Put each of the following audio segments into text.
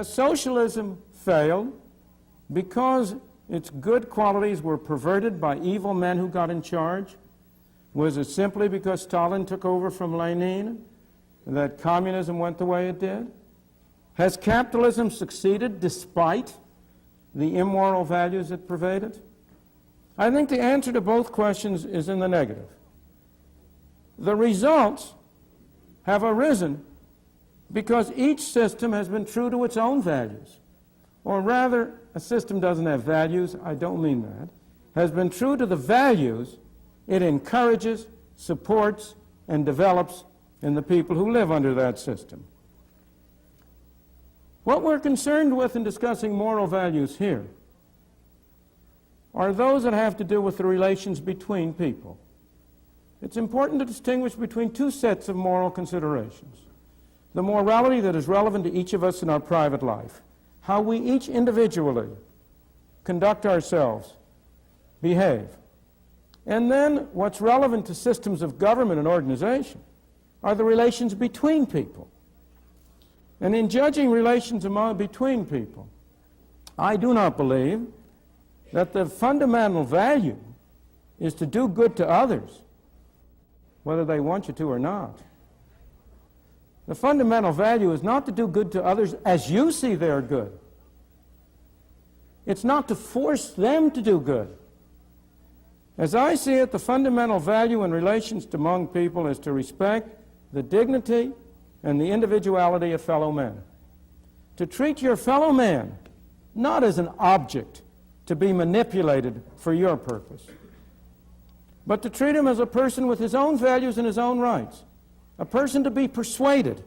Socialism failed because its good qualities were perverted by evil men who got in charge? Was it simply because Stalin took over from Lenin that communism went the way it did? Has capitalism succeeded despite the immoral values it pervaded? I think the answer to both questions is in the negative. The results have arisen because each system has been true to its own values. Or rather, a system doesn't have values, I don't mean that, has been true to the values it encourages, supports, and develops in the people who live under that system. What we're concerned with in discussing moral values here are those that have to do with the relations between people. It's important to distinguish between two sets of moral considerations. The morality that is relevant to each of us in our private life, how we each individually conduct ourselves, behave. And then what's relevant to systems of government and organization are the relations between people. And in judging relations between people, I do not believe that the fundamental value is to do good to others, whether they want you to or not. The fundamental value is not to do good to others as you see they're good. It's not to force them to do good. As I see it, the fundamental value in relations among people is to respect the dignity and the individuality of fellow men. To treat your fellow man not as an object to be manipulated for your purpose, but to treat him as a person with his own values and his own rights, a person to be persuaded,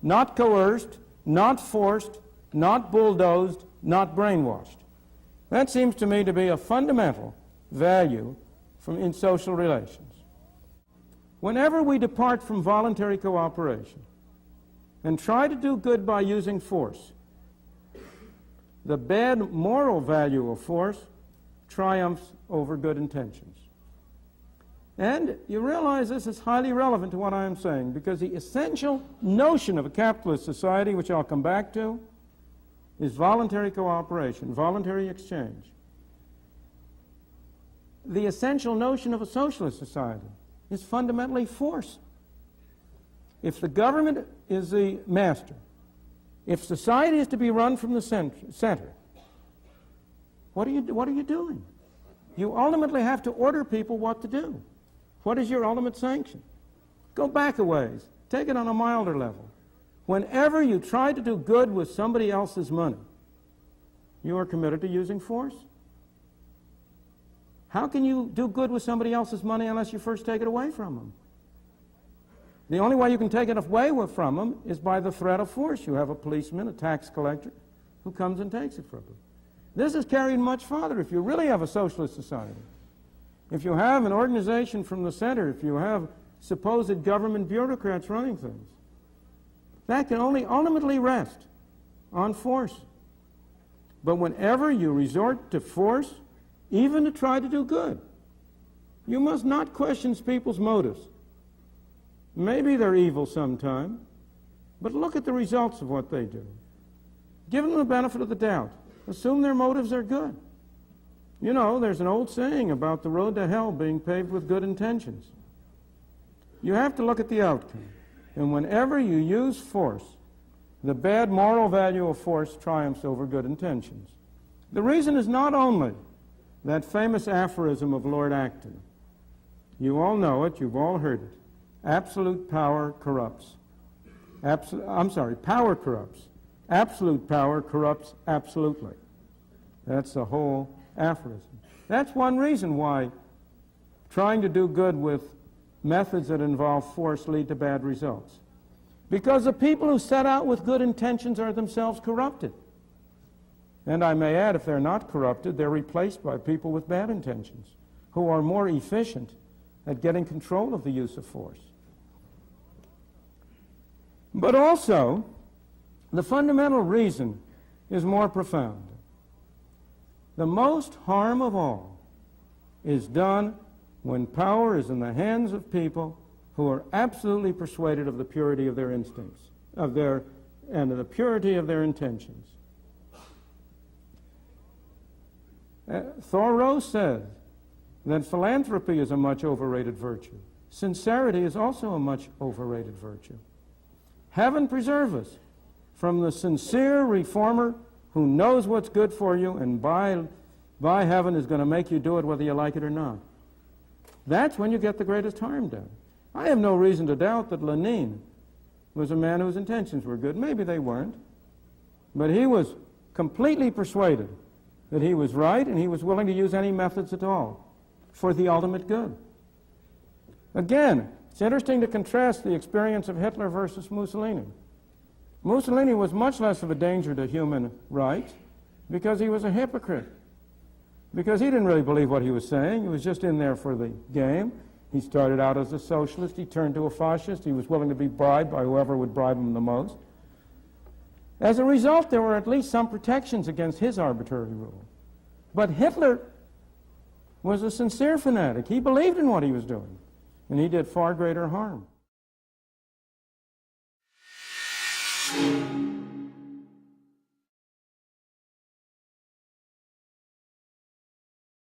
not coerced, not forced, not bulldozed, not brainwashed. That seems to me to be a fundamental value in social relations. Whenever we depart from voluntary cooperation and try to do good by using force, the bad moral value of force triumphs over good intentions. And you realize this is highly relevant to what I am saying, because the essential notion of a capitalist society, which I'll come back to, is voluntary cooperation, voluntary exchange. The essential notion of a socialist society is fundamentally force. If the government is the master, if society is to be run from the center, what are you doing? You ultimately have to order people what to do. What is your ultimate sanction? Go back a ways. Take it on a milder level. Whenever you try to do good with somebody else's money, you are committed to using force. How can you do good with somebody else's money unless you first take it away from them? The only way you can take it away from them is by the threat of force. You have a policeman, a tax collector, who comes and takes it from them. This is carried much farther if you really have a socialist society. If you have an organization from the center, if you have supposed government bureaucrats running things, that can only ultimately rest on force. But whenever you resort to force, even to try to do good, you must not question people's motives. Maybe they're evil sometime, but look at the results of what they do. Give them the benefit of the doubt. Assume their motives are good. You know, there's an old saying about the road to hell being paved with good intentions. You have to look at the outcome. And whenever you use force, the bad moral value of force triumphs over good intentions. The reason is not only that famous aphorism of Lord Acton. You all know it, you've all heard it. Absolute power corrupts. Power corrupts. Absolute power corrupts absolutely. That's the whole aphorism. That's one reason why trying to do good with methods that involve force lead to bad results. Because the people who set out with good intentions are themselves corrupted. And I may add, if they're not corrupted, they're replaced by people with bad intentions, who are more efficient at getting control of the use of force. But also, the fundamental reason is more profound. The most harm of all is done when power is in the hands of people who are absolutely persuaded of the purity of their instincts, of their and the purity of their intentions. Thoreau said that philanthropy is a much overrated virtue. Sincerity is also a much overrated virtue. Heaven preserve us from the sincere reformer who knows what's good for you and by heaven is going to make you do it whether you like it or not. That's when you get the greatest harm done. I have no reason to doubt that Lenin was a man whose intentions were good. Maybe they weren't. But he was completely persuaded that he was right, and he was willing to use any methods at all for the ultimate good. Again, it's interesting to contrast the experience of Hitler versus Mussolini. Mussolini was much less of a danger to human rights because he was a hypocrite. Because he didn't really believe what he was saying. He was just in there for the game. He started out as a socialist. He turned to a fascist. He was willing to be bribed by whoever would bribe him the most. As a result, there were at least some protections against his arbitrary rule. But Hitler was a sincere fanatic. He believed in what he was doing, and he did far greater harm.